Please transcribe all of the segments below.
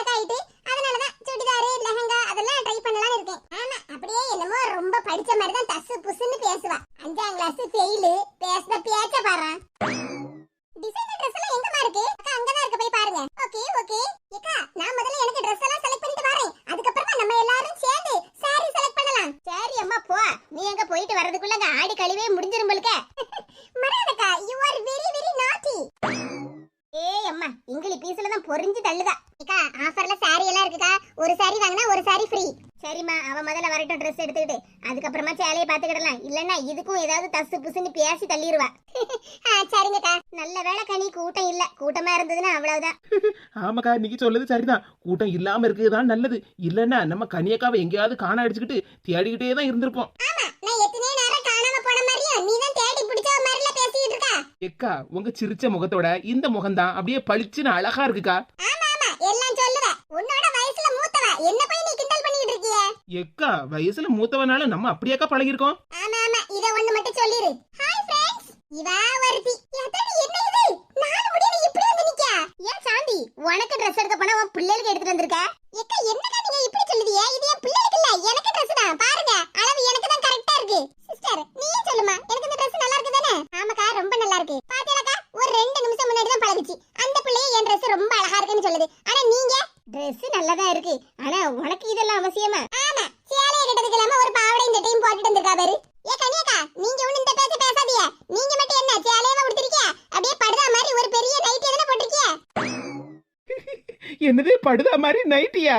பழக்கம் ஆயிட்டு அதனாலதான் சுடிதார் லெஹங்கா அதெல்லாம் ட்ரை பண்ணலாம்னு இருக்கேன். ஆமா அப்படியே என்னமோ ரொம்ப படிச்ச மாதிரி தான் தசு புசுன்னு பேசுவா. 5ஆம் கிளாஸ் ஃபெயில் பேசுற பேச்ச பாரு. டிசைனர் Dress எல்லாம் எங்கமா இருக்கு? அக்கா அங்கதான் இருக்கு, போய் பாருங்க. ஓகே ஓகே ஏக்கா, நான் முதல்ல எனக்கு Dress எல்லாம் செலக்ட் பண்ணிட்டு வரேன். அதுக்கு அப்புறமா நம்ம எல்லாரும் சேர்ந்து saree செலக்ட் பண்ணலாம். சரி அம்மா போ, நீ எங்க போயிட்டு வரதுக்குள்ள அங்க ஆடி கழிவே முடிஞ்சிரும் போலக்க. மரதக்கா you are very very naughty. ஏய் அம்மா, இங்கிலீஷ் பீஸ்ல தான் பொரிஞ்சு தள்ளுதா. ஏக்கா ஆஃபர்ல saree எல்லாம் இருக்குக்கா, ஒரு saree வாங்குனா ஒரு saree ஃப்ரீ. சரிம்மா, அவ முதல்ல வரட்டும் Dress எடுத்துக்கிட்டு, அதுக்கப்புறமா சேலையை பாத்துக்கிடலாம். இல்லன்னா இதுக்கும் ஏதாவது தசு புசுன்னு பேசி தள்ளிடுவா. சரிங்கக்கா. நல்ல வேளை கனி கூட்டம் இல்ல, கூட்டமா இருந்ததுன்னா அவ்வளவுதான். ஆமாக்கா, நீங்க சொல்லுது சரிதான். கூட்டம் இல்லாம இருக்குதான் நல்லது. இல்லன்னா நம்ம கனியக்காவை எங்கேயாவது காண அடிச்சுக்கிட்டு தேடிக்கிட்டே தான் இருந்திருப்போம். ஆமா, நான் எத்தனை நேரம் காணாம போன மாதிரியும் நீ தான் தேடி பிடிச்ச மாதிரில பேசிட்டு இருக்க. எக்கா, உங்க சிரிச்ச முகத்தோட இந்த முகம்தான் அப்படியே பளிச்சுன்னு அழகா இருக்குக்கா. ஆமா ஆமா, எல்லாம் சொல்லுவ. உன்னோட வயசுல மூத்தவ, என்ன போய் நீ கிண்டல் பண்ணிட்டு இருக்கியே? எக்கா, வயசுல மூத்தவனால நம்ம அப்படியேக்கா பழகிருக்கோம். ஆமா ஆமா, இத ஒண்ணு மட்டும் சொல்லிரு. ஹாய் फ्रेंड्स, இவா வருதி. எதடி என்ன இது? நாலு முடியல இப்படி வந்து நிக்கா. ஏன் சாந்தி, உனக்கு Dress எடுக்க போனா உன் பிள்ளைகளுக்கு எடுத்துட்டு வந்திருக்க? ஏக்கா என்னக்கா நீங்க இப்படி சொல்லுதியே? இது என் பிள்ளைகளுக்கு இல்ல, எனக்கு Dress தான். பாருங்க, அளவு எனக்கு தான் கரெக்ட்டா இருக்கு. சிஸ்டர் நீயே சொல்லுமா, எனக்கு இந்த Dress நல்லா இருக்கு தானே? ஆமாக்கா, ரொம்ப நல்லா இருக்கு. பாத்தீங்களா, ஒரு 2 நிமிஷம் முன்னாடி தான் பழகுச்சு. அந்த பிள்ளையே என் Dress ரொம்ப அழகா இருக்குன்னு சொல்லுது. ஆனா நீங்க Dress நல்லதா இருக்கு, ஆனா உனக்கு இதெல்லாம் அவசியமா? ஆமா, சேலைய கட்டதுக்கு இல்லாம ஒரு பாவாடை இந்த டைம் போட்டுட்டு வந்திருக்கா பாரு. ஏ கனியக்கா, நீங்க ஒண்ணு இந்த பேச்ச பேசாதீங்க. நீங்க மட்டும் என்ன சேலையவா உடுத்திருக்கீங்க? அப்படியே படுதா மாதிரி ஒரு பெரிய நைட்டி எதனா போட்டுருக்கீங்க? என்னது படுதா மாதிரி நைட்டியா?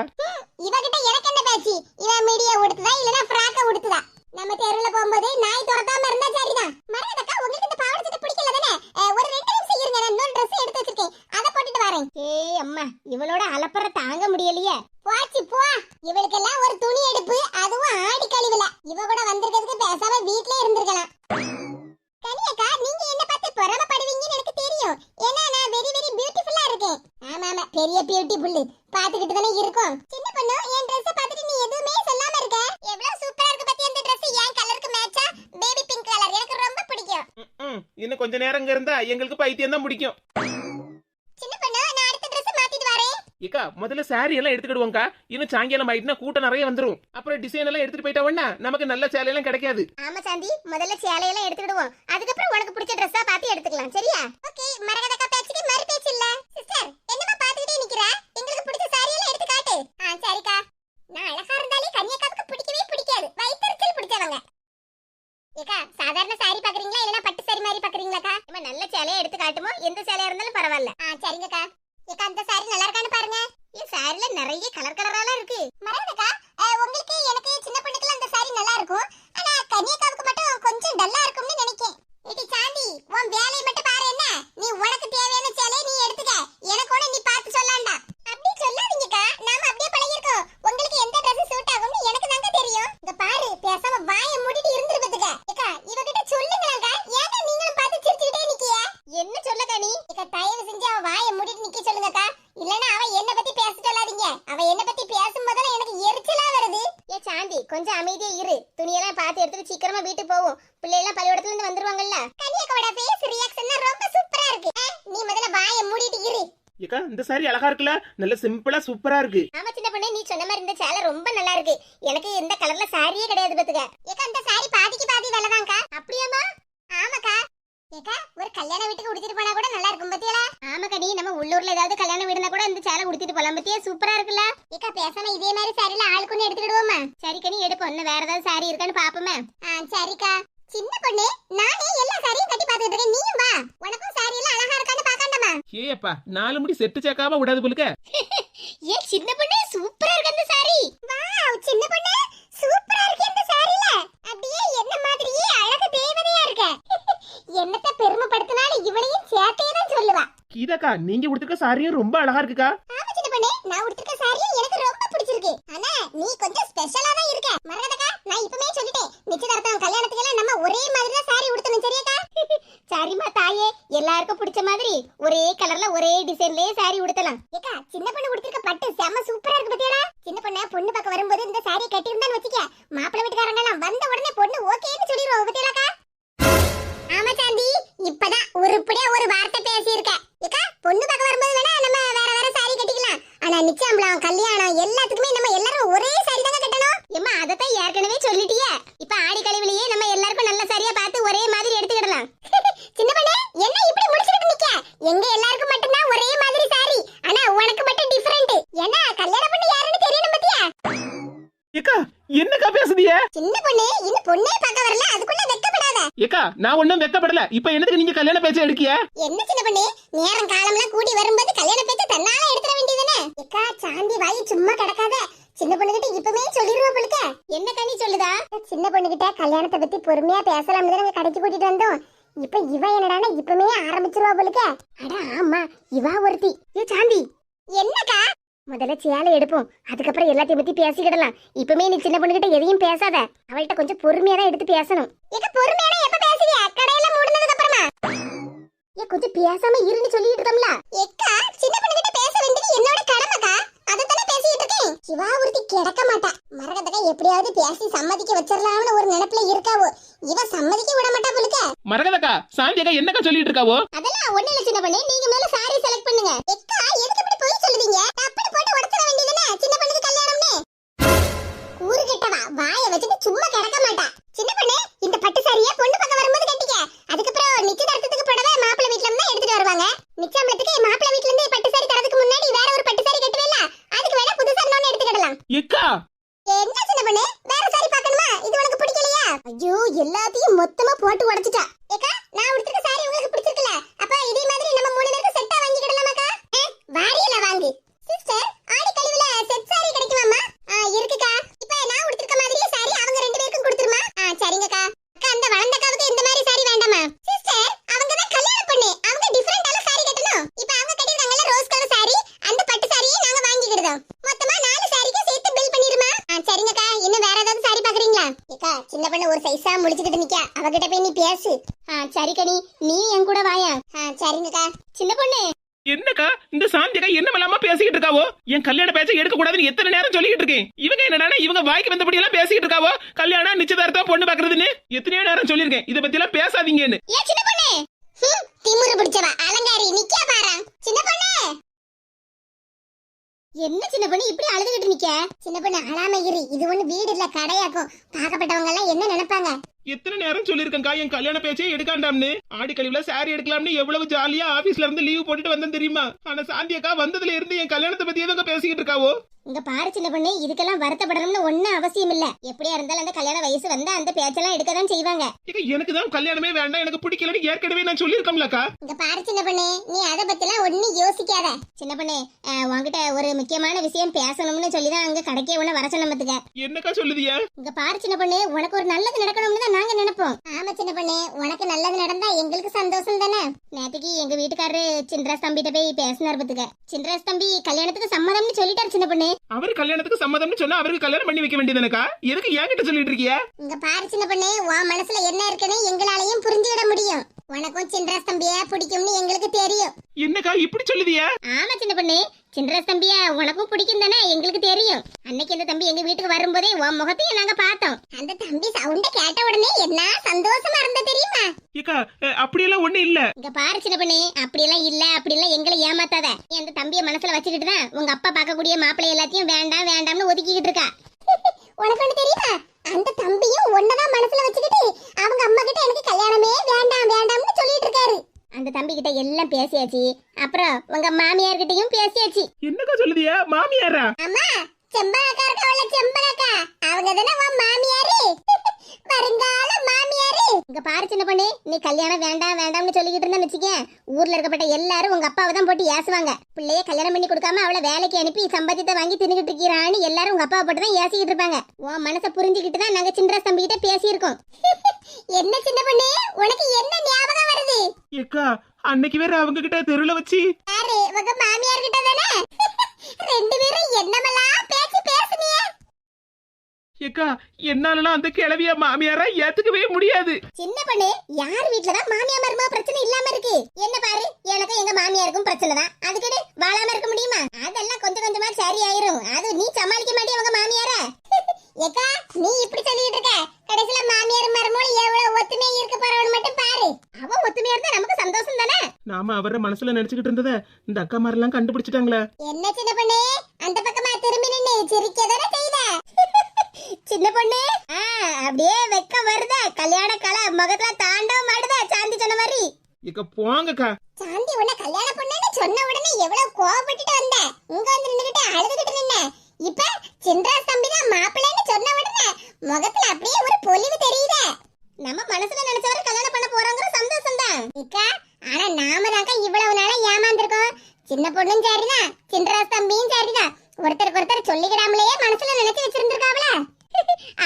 இவகிட்ட எனக்கு என்ன பேச்சு? இவன் மீடியா உடுத்துதா இல்லனா ஃப்ராக்க உடுத்துதா? நம்ம தெருவுல போகும்போது நாய் துரத்தாம இருந்தா சரிதான். மரதக்கா, உங்களுக்கு இந்த பாவாடை சட்டை பிடிக்கல தானே? ஒரு 2 நிமிஷம் இருங்க, நான் இன்னொரு Dress எடுத்து வச்சிருக்கேன், அத போட்டுட்டு வரேன். ஏய் அம்மா, இவளோட அலப்பற தாங்க முடியலையே. போச்சு போ, இவளுக்கெல்லாம் ஒரு துணி எடுப்பு, அதுவும் ஆடி கழிவுல. இவ கூட வந்திருக்கிறதுக்கு பேசாம வீட்லயே இருந்திருக்கலாம். கனியக்கா, நீங்க என்ன பார்த்து பொறாமப்படுவீங்கன்னு எனக்கு தெரியும். ஏன்னா நான் வெரி வெரி பியூட்டிஃபுல்லா இருக்கேன். ஆமா ஆமா, பெரிய பியூட்டிஃபுல் பாத்துக்கிட்டு தானே இருக்கும். சின்ன பொண்ணு, என் Dress பார்த்துட்டு நீ எதுவுமே சொல்லாம இருக்க. எவ்வளவு சூப்பரா இருக்கு பத்தி அந்த Dress. என் கலருக்கு மேட்சா பேபி பிங்க் கலர் எனக்கு ரொம்ப பிடிக்கும். இன்னும் கொஞ்ச நேரம் இங்க இருந்தா எங்களுக்கு பைத்தியம் தான் பிடிக்கும். சின்ன பொண்ணு, நான் அடுத்த Dress மாத்திட்டு வரேன். ஏக்கா, முதல்ல சாரி எல்லாம் எடுத்துக்கிடுவோம்க்கா. இன்னும் சாயங்காலம் ஆயிட்டுனா கூட்டம் நிறைய வந்துரும். அப்புறம் டிசைன் எல்லாம் எடுத்துட்டு போயிட்டோம்னா நமக்கு நல்ல சேலை எல்லாம் கிடைக்காது. ஆமா சாந்தி, முதல்ல சேலையெல்லாம் எடுத்துக்கிடுவோம், அதுக்கப்புறம் உனக்கு பிடிச்ச Dress-ஆ பார்த்து எடுத்துக்கலாம். சரியா? ஓகே. மரகதக்கா பேச்சுக்கு மறு பேச்சு இல்ல. சிஸ்டர் என்னமா பாத்துக்கிட்டே நிக்கிற? எங்களுக்கு பிடிச்ச சாரி எல்லாம் எடுத்து காட்டு. சரிக்கா. நான் அழகா இருந்தாலே கன்னியக்காவுக்கு பிடிக்கவே பிடிக்காது, வயித்தெரிச்சல் பிடிச்சவங்க. ஏக்கா, சாதாரண சாரி பாக்குறீங்களா இல்லனா பட்டு சாரி மாதிரி பாக்குறீங்களாக்கா? நம்ம நல்ல சேலைய எடுத்து காட்டுமோ, எந்த சேலையா இருந்தாலும் பரவாயில்ல. சரிங்கக்கா. ஏக்கா, அந்த சாரி நல்லா இருக்கான்னு பாருங்க. இந்த சாரில நிறைய கலர் கலராலாம் இருக்கு. மரகதக்கா, உங்களுக்கு எனக்கு சின்ன பொண்ணுக்குலாம் அந்த சாரி நல்லா இருக்கும். ஆனா கன்னியக்காவுக்கு மட்டும் கொஞ்சம் டல்லா இருக்கும்னு நினைக்கிறேன். ஏடி சாந்தி, உன் வேலைய மட்டும் பாரு. என்ன நீ உனக்கு தேவையான சேலைய நீ எடுத்துக்க, எனக்கு ஒண்ணு நீ பார்த்து சொல்லாண்டா. அப்படி சொல்லாதீங்கக்கா, நாம அப்படியே பழகிருக்கோம். உங்களுக்கு எந்த Dress சூட் ஆகும்னு எனக்கு தாங்க தெரியும். இங்க பாரு, பேசாம வாயை மூடிட்டு இருந்துருப்பதுங்க. ஏக்கா, இவகிட்ட சொல்லுங்களாங்க, ஏன்டா நீங்களும் பார்த்து சிரிச்சிட்டே நிக்கிய? என்ன சொல்லக்கா நீ? ஏக்கா, தயவு செஞ்சு அவ வாயை மூடிட்டு நிக்க சொல்லுங்கக்கா. இல்லனா அவ என்ன பத்தி பேச சொல்லாதீங்க. அவ என்ன பத்தி பேசும்போதெல்லாம் எனக்கு எரிச்சலா வருது. ஏ சாந்தி, கொஞ்சம் அமைதியா இரு. துணியெல்லாம் பார்த்து எடுத்துட்டு சீக்கிரமா வீட்டுக்கு போவோம். பிள்ளைலாம் பள்ளிக்கூடத்துல இருந்து வந்துருவாங்கல்ல. கன்னியக்காவோட ஃபேஸ் ரியாக்ஷன் ரொம்ப சூப்பரா இருக்கு. நீ முதல்ல வாயை மூடிட்டு இரு. ஏக்கா, இந்த சாரி அழகா இருக்குல, நல்ல சிம்பிளா சூப்பரா இருக்கு. ஆமா சின்ன பொண்ணே, நீ சொன்ன மாதிரி இந்த சேலை ரொம்ப நல்லா இருக்கு. எனக்கு இந்த கலர்ல சாரியே கிடையாது பாத்துக்க. ஏக்கா, இந்த சாரி பாதிக்கு பாதி விலைதான்க்கா. அப்படியாமா? ஆமாக்கா. ஏக்கா, ஒரு கல்யாண வீட்டுக்கு உடுத்திட்டு போனா கூட நல்லா இருக்கும் பாத்தியா? ஆமாக்கா, நீ நம்ம உள்ளூர்ல ஏதாவது கல்யாண வீடுனா கூட இந்த சேலை உடுத்திட்டு போலாம் பாத்தியா? சூப்பரா இருக்குல்ல. ஏக்கா, பேசாம இதே மாதிரி சாரில ஆளுக்கு ஒண்ணு எடுத்துக்கிடுவோமா? சரிக்கா, நீ எடுப்போம். இன்னும் வேற ஏதாவது சாரி இருக்கான்னு பாப்போமே. சரிக்கா. சின்ன பொண்ணு, நானே எல்லா சாரியும் கட்டி பாத்துட்டு இருக்கேன், நீயும் வா. உனக்கும் சாரி எல்லாம் அழகா இருக்கான்னு பாக்கண்டாமா? ஏப்பா, 4 முடி செட்டு சேக்காம விடாது போலுக்க. ஏ சின்ன பொண்ணு, சூப்பரா இருக்கு அந்த சாரி. வாவ் சின்ன பொண்ணு, சூப்பரா இருக்கு அந்த சாரில. அப்படியே என்ன மாதிரியே அழகு தேவதையா இருக்க. என்னத்த பெருமைப்படுத்தினாலும் இவளையும் சேர்த்தே தான் சொல்லுவா. கீதாக்கா, நீங்க உடுத்துக்க சாரியும் ரொம்ப அழகா இருக்குக்கா. ஆமா சின்ன பொண்ணு, நான் உடுத்துக்க சாரியும் எனக்கு ரொம்ப பிடிச்சிருக்கு. ஆனா நீ கொஞ்சம் ஸ்பெஷலா தான் இருக்க. மரகதக்கா, நான் இப்பவே சொல்லிட்டேன், நிச்சயதார்த்தம் கல்யாணத்துக்கு எல்லாம் நம்ம ஒரே மாதிரி தான் சாரி உடுத்தணும். சரியாக்கா? சரிமா தாயே, எல்லாருக்கும் பிடிச்ச மாதிரி ஒரே கலர்ல ஒரே டிசைன்லயே சாரி உடுத்தலாம். ஏக்கா, சின்ன பொண்ணு உடுத்திருக்க பட்டு செம சூப்பரா இருக்கு பாத்தியாடா? சின்ன பொண்ணு பொண்ணு பார்க்க வரும்போது இந்த சாரியை கட்டி இருந்தான்னு வச்சுக்க, மாப்பிள்ளை வீட்டுக்காரங்க எல்லாம் வந்த உடனே பொண்ணு ஓகேன்னு சொல்லிடுவோம் பாத்தியாக்கா? ஆமா சாந்தி, இப்பதான் உருப்படியா ஒரு வார்த்தை பேசியிருக்க. ஏக்கா, பொண்ணு பார்க்க வரும்போது வேணா நம்ம வேற வேற சாரி கட்டிக்கலாம். ஆனா நிச்சயம்லாம் கல்யாணம் எல்லாத்துக்குமே நம்ம எல்லாரும் ஒரே சாரி தாங்க கட்டணும். ஏம்மா அதத்தான் ஏற்கனவே சொல்லிட்டியே. இப்ப ஆடி கழிவுலயே நம்ம எல்லாருக்கும் நல்ல சாரியா பார்த்து ஒரே மாதிரி எடுத்துக்கிடலாம். சின்ன பண்ணே என்ன இப்படி முடிச்சிட்டு நிக்க? எங்க எல்லாருக்கும் மட்டும் தான் ஒரே மாதிரி சாரி. ஆனா உனக்கு மட்டும் டிஃபரண்ட். ஏன்னா கல்யாணம் பண்ணி யாருன்னு தெரியணும் பத்தியா? ஏக்கா என்னக்கா பேசுதிய? சின்ன பொண்ணே இன்னும் பொண்ணே பார்க்க வரல, அதுக்குள்ள வெக்கப்படாத. ஏக்கா நான் ஒண்ணும் வெக்கப்படல. இப்போ என்னதுக்கு நீங்க கல்யாண பேச்ச எடுக்கிய? என்ன சின்ன பொண்ணே நேரம் காலம்லாம் கூடி வரும்போது கல்யாண பேச்ச தன்னால எடுத்துற வேண்டியதுனே. ஏக்கா சாந்தி வாய் சும்மா கிடக்காத. சின்ன பொண்ணுகிட்ட இப்பவே சொல்லிருவா போலுக்க. என்ன கனி சொல்லுதா? சின்ன பொண்ணுகிட்ட கல்யாணத்தை பத்தி பொறுமையா பேசலாம்னு தான் கடைக்கு கூட்டிட்டு வந்தோம். இப்ப இவ என்னடானா இப்பவே ஆரம்பிச்சிருவா போலுக்க. அட ஆமா இவா ஒருத்தி. ஏ சாந்தி என்னக்கா? முதல்ல சேலை எடுப்போம், அதுக்கப்புறம் எல்லாத்தையும் பத்தி பேசிக்கிடலாம். இப்பவே நீ சின்ன பொண்ணுகிட்ட எதையும் பேசாத. அவள்கிட்ட கொஞ்சம் பொறுமையா தான் எடுத்து பேசணும். ஏக்க பொறுமையா எப்ப பேசுவியா? கடையில மூடுனதுக்கு அப்புறமா ஏ கொஞ்சம் பேசாம இருன்னு சொல்லிட்டு இருக்கோம்ல. ஏக்கா சின்ன பொண்ணுகிட்ட பேச வேண்டியது என்னோட கடமைக்கா. அதத்தானே பேசிட்டு இருக்கேன். சிவா ஒருத்தி கிடக்க மாட்டா. மரகதக்கா எப்படியாவது பேசி சம்மதிக்க வச்சிரலாம்னு ஒரு நினைப்புல இருக்காவோ. இவ சம்மதிக்க விட மாட்டா போலுக்க. மரகதக்கா சாந்தியக்கா என்னக்கா சொல்லிட்டு இருக்காவோ? அதெல்லாம் ஒண்ணு இல்ல சின்ன பொண்ணே, நீங்க முதல்ல சாரி செலக்ட் பண்ணுங்க. ஏக்கா எதுக்கு இப்படி போய் சொல்லுவீங்க? அப்படி போட்டு உடைச்சிர வேண்டியதுனே சின்ன பொண்ணுக்கு கல்யாணம்னே. கூறு கெட்டவா வாயை வச்சிட்டு சும்மா கிடக்க மாட்டா. சின்ன பொண்ணே இந்த பட்டு சாரியை பொண்ணு பக்கம் வரும்போது கட்டிக்க. அதுக்கப்புறம் நிச்சயதார்த்தத்துக்கு புடவை மாப்பிள்ளை வீட்ல இருந்து எடுத்துட்டு வருவாங்க. நிச்சயமத்துக்கு மாப்பிள்ளை வீட்ல இருந்து பட்டு சாரி தரதுக்கு முன்னாடி வேற ஒரு பட்டு சாரி கட்டுவேல, அதுக்கு வேணா புதுசா இன்னொன்னு எடுத்துக்கிடலாம். ஏக்கா என்ன சின்ன பொண்ணே வேற சாரி பார்க்கணுமா? இது உனக்கு பிடிக்கலையா? ஐயோ எல்லாத்தையும் மொத்தமா போட்டு உடைச்சிட்டா. ஏக்கா நான் உடுத்திருக்க சாரி உங்களுக்கு பிடிச்சிருக்கல, அப்ப இதே மாதிரி நம்ம மூணு பேருக்கு செட்டா வாங்கிக்கிடலாமாக்கா? வாரியல வாங்கு. சிஸ்டர் ஆடி கழிவுல செட் சாரி கிடைக்குமாமா? இருக்குக்கா. இப்ப நான் உடுத்திருக்க மாதிரியே சாரி அவங்க ரெண்டு பேருக்கும் கொடுத்துருமா? சரிங்கக்கா. அக்கா அந்த வளர்ந்தக்காவுக்கு இந்த மாதிரி சாரி வேண்டாமா? சிஸ்டர் அவங்க தான் கல்யாணம் பண்ணி அவங்க டிஃபரண்டான சாரி கட்டணும். இப்ப அவங்க கட்டிருக்காங்கல ரோஸ் கலர் சாரி, அந்த பட்டு சாரியை நாங்க வாங்கிக்கிடுதோம். மொத்தமா 4 சாரிக்கு சேர்த்து பில் பண்ணிருமா? சரிங்கக்கா. இன்னும் வேற ஏதாவது சாரி பாக்குறீங்களா? ஏக்கா சின்ன பொண்ணு ஒரு சைஸா முடிச்சிட்டு நிக்க, அவகிட்ட போய் நீ பேசு. சரி கனி நீ என் கூட வாயா. சரிங்கக்கா. சின்ன பொண்ணு என்னக்கா இந்த சாந்தியக்கா என்ன மலாமா பேசிக்கிட்டு இருக்காவோ? என் கல்யாண பேச்ச எடுக்க கூடாதுன்னு எத்தனை நேரம் சொல்லிட்டு இருக்கேன். இவங்க என்னடானா இவங்க வாய்க்கு வந்தபடி எல்லாம் பேசிக்கிட்டு இருக்காவோ. கல்யாணம் நிச்சயதார்த்தம் பொண்ணு பாக்குறதுன்னு எத்தனையோ நேரம் சொல்லிருக்கேன். இத பத்தி எல்லாம் பேசாதீங்கன்னு. ஏ சின்ன பொண்ணு திமிரு பிடிச்சவா அலங்காரி நிக்க பாரு. சின்ன பொண்ணு என்ன சின்ன பொண்ணு இப்படி அழுதுகிட்டு நிக்க? சின்ன பொண்ணு அழாம இரு, இது ஒண்ணு வீடு இல்ல கடையாக்கும். பார்க்கப்பட்டவங்க எல்லாம் என்ன நினைப்பாங்க? எத்தனை நேரம் சொல்லிருக்கேன்க்கா என் கல்யாண பேச்சே எடுக்காண்டாம்னு. ஆடி கழிவுல சாரி எடுக்கலாம்னு எவ்வளவு ஜாலியா ஆபீஸ்ல இருந்து லீவ் போட்டுட்டு வந்தேன் தெரியுமா? ஆனா சாந்தியக்கா வந்ததுல இருந்து என் கல்யாணத்தை பத்தி எதுவும் பேசிக்கிட்டு இருக்காவோ. இங்க பாரு சின்ன பொண்ணு இதுக்கெல்லாம் வருத்தப்படணும்னு ஒண்ணும் அவசியம் இல்ல. எப்படியா இருந்தாலும் அந்த கல்யாண வயசு வந்தா அந்த பேச்செல்லாம் எடுக்கதான் செய்வாங்க. எனக்கு தான் கல்யாணமே வேண்டாம், எனக்கு பிடிக்கலன்னு ஏற்கனவே நான் சொல்லிருக்கோம்லக்கா. இங்க பாரு சின்ன பொண்ணு நீ அத பத்திலாம் ஒண்ணும் யோசிக்காத. சின்ன பொண்ணு உன்கிட்ட ஒரு முக்கியமான விஷயம் பேசணும்னு சொல்லிதான் அங்க கடைக்கே ஒண்ணு வர சொன்னதுங்க. என்னக்கா சொல்லுதியா? இங்க பாரு சின்ன பொண்ணு உனக்கு ஒரு நல்லது நடக்கணும்னு தான் நாங்க நினைப்போம். ஆமா சின்ன பொண்ணு உனக்கு நல்லது நடந்தா எங்களுக்கு சந்தோஷம் தானே. நேத்துக்கு எங்க வீட்டுக்காரரு சின்ராஸ் தம்பிட்ட போய் பேசினார் பத்துக்க. சின்ராஸ் தம்பி கல்யாணத்துக்கு சம்மதம்னு சொல்லிட்டாரு சின்ன பொண்ணு. அவரு கல்யாணத்துக்கு சம்மதம்னு சொன்னா அவருக்கு கல்யாணம் பண்ணி வைக்க வேண்டியதுனக்கா. எதுக்கு என்கிட்ட சொல்லிட்டு இருக்கிய? இங்க பாரு சின்ன பொண்ணு உன் மனசுல என்ன இருக்குன்னு எங்களாலையும் புரிஞ்சுவிட முடியும். உனக்கும் சின்ராஸ் தம்பிய பிடிக்கும்னு எங்களுக்கு தெரியும். என்னக்கா இப்படி சொல்லுதியா? ஆமா சின்ன பொண்ணு சின்ராஸ் தம்பிய உனக்கும் பிடிக்கும் தானே எங்களுக்கு தெரியும். அன்னைக்கு அந்த தம்பி எங்க வீட்டுக்கு வரும்போதே உன் முகத்தையும் நாங்க பார்த்தோம். அந்த தம்பி சவுண்ட கேட்ட உடனே என்ன சந்தோஷமா இருந்த தெரியுமா? ஏக்கா அப்படியெல்லாம் ஒண்ணு இல்ல. இங்க பாரு சின்ன பொண்ணு அப்படியெல்லாம் இல்ல அப்படியெல்லாம் எங்களை ஏமாத்தாத. அந்த தம்பிய மனசுல வச்சுக்கிட்டு தான் உங்க அப்பா பார்க்கக்கூடிய மாப்பிள்ளை எல்லாத்தையும் வேண்டாம் வேண்டாம்னு ஒதுக்கிக்கிட்டு இருக்கா. உனக்கு ஒண்ணு தெரியுமா? அந்த தம்பியும் ஒன்னதான் மனசுல வச்சுக்கிட்டு அவங்க அம்மா கிட்ட எனக்கு கல்யாணமே வேண்டாம் வேண்டாம்னு சொல்லிட்டு இருக்காரு. அந்த தம்பி கிட்ட எல்லாம் பேசியாச்சு. அப்புறம் உங்க மாமியார் கிட்டயும் பேசியாச்சு. என்னக்கா சொல்லுதியா? மாமியாரா? அம்மா செம்பலக்கா இருக்கவள செம்பலக்கா அவங்க தானே உன் மாமியாரு, வருங்கால மாமியாரு. இங்க பாரு சின்ன பொண்ணு நீ கல்யாணம் வேண்டாம் வேண்டாம்னு சொல்லிக்கிட்டு இருந்தா வச்சுக்க, ஊர்ல இருக்கப்பட்ட எல்லாரும் உங்க அப்பாவை தான் போட்டு ஏசுவாங்க. பிள்ளைய கல்யாணம் பண்ணி கொடுக்காம அவளை வேலைக்கு அனுப்பி சம்பாதித்த வாங்கி தின்னுகிட்டு இருக்கிறான்னு எல்லாரும் உங்க அப்பாவை போட்டு தான் ஏசிக்கிட்டு இருப்பாங்க. உன் மனசை புரிஞ்சுக்கிட்டு தான் நாங்க சின்ராஸ் தம்பி கிட்ட பேசியிருக்கோம். என்ன சின்ன பொண்ணு உனக்கு என்ன ஞாபகம் வருது? ஏக்கா அன்னைக்கு வேற அவங்க கிட்ட தெருல வச்சு யாரு உங்க மாமியார் கிட்ட தானே ரெண்டு பேரும் என்னமெல்லாம் பேசி பேசுனீங்க. ஏக்கா என்னாலலாம் அந்த கிழவிய மாமியாரா ஏத்துக்கவே முடியாது. சின்ன பொண்ணு யார் வீட்லதான் மாமியார் மருமக பிரச்சனை இல்லாம இருக்கு? என்ன பாரு எனக்கு எங்க மாமியாருக்கும் பிரச்சனை தான், அதுக்கிட்டு வாழாம இருக்க முடியுமா? அதெல்லாம் கொஞ்சம் கொஞ்சமா சரி ஆயிரும். அது நீ சமாளிக்க மாட்டியா உங்க மாமியார? ஏக்கா நீ இப்படி சொல்லிட்டு இருக்க, கடைசில மாமியார் மருமகள் எவ்வளவு ஒத்துமையா இருக்க போறவன்னு மட்டும் பாரு. அவ ஒத்துமையா இருந்தா நமக்கு சந்தோஷம் தானே. நாம அவர மனசுல நினைச்சுக்கிட்டு இருந்தத இந்த அக்கா மாரெல்லாம் கண்டுபிடிச்சிட்டாங்களே. என்ன சின்ன பொண்ணு போங்கக்கா. சாந்தி உன்னை கல்யாணம் பண்ணேன்னு சொன்ன உடனே எவ்வளவு கோவப்பட்டுட்டு வந்த. இங்க வந்து நின்னுகிட்டு அழுதுகிட்டு நின்ன. இப்ப சின்ராஸ் தம்பி தான் மாப்பிள்ளைன்னு சொன்ன உடனே முகத்துல அப்படியே ஒரு பொலிவு தெரியுதே. நம்ம மனசுல நினைச்சவரை கல்யாணம் பண்ண போறோங்கிற சந்தோஷம் தான் இக்கா. ஆனா நாம தாங்க இவ்வளவு நாளா ஏமாந்திருக்கோம். சின்ன பொண்ணும் சரிதான், சின்ராஸ் தம்பியும் சரிதான். ஒருத்தருக்கு ஒருத்தர் சொல்லிக்கிடாமலேயே மனசுல நினைச்சு வச்சிருந்திருக்காவல.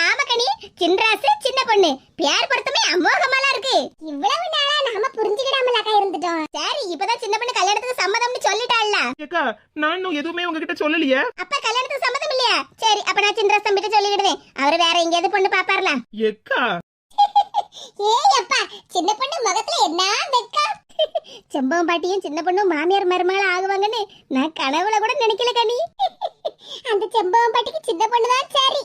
ஆமா கனி, சின்ராசு சின்ன பொண்ணு பேர் பொருத்தமே அமோகமாலாம் இருக்கு. இவ்வளவு நாளா நாம புரிஞ்சுக்கிடாமலாக்கா இருந்துட்டோம். சரி இப்பதான் சின்ன பொண்ணு கல்யாணத்துக்கு சம்மதம்னு சொல்லிட்டாள்ல. ஏக்கா நான் இன்னும் எதுவுமே உங்ககிட்ட சொல்லலையே. அப்ப கல்யாணத்துக்கு சம்மதம் இல்லையா? சரி அப்ப நான் சின்ராஸ் தம்பிட்ட சொல்லிடுறேன். அவரு வேற எங்கேயாவது பொண்ணு பாப்பார்ல. ஏக்கா ஏய் அப்பா, சின்ன பொண்ணு முகத்துல என்ன வெக்கா. செம்பவம் பாட்டியும் சின்ன பொண்ணும் மாமியார் மருமகளா ஆகுவாங்கன்னு நான் கனவுல கூட நினைக்கல கனி. அந்த செம்பவம் பாட்டிக்கு சின்ன பொண்ணுதான் சரி.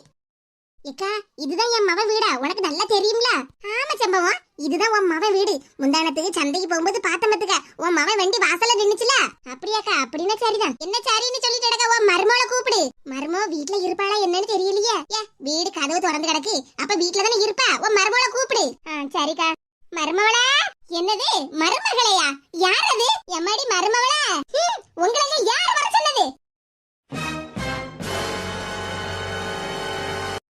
ஏக்கா இதுதான் என் மவ வீடா? உனக்கு நல்லா தெரியும்ல? ஆமா செம்பவம், இதுதான் உன் மவ வீடு. முந்தானத்துக்கு சந்தைக்கு போகும்போது பார்த்தமத்துக்க உன் மவ வண்டி வாசல்ல நின்னுச்சுல. அப்படியாக்கா? அப்படின்னா சரிதான். என்ன சரின்னு சொல்லிட்டு கிடக்க உன் மருமோளை கூப்பிடு. மருமோ வீட்டுல இருப்பாளா என்னன்னு தெரியலையே. ஏ வீடு கதவு திறந்து கிடக்கு, அப்ப வீட்டுல தானே இருப்பா. உன் மருமோளை கூப்பிடு. சரிக்கா. மருமவளா? என்னது மருமகளையா? யார் அது? எம்மாடி மருமவளா? உங்களை யார் வர சொன்னது?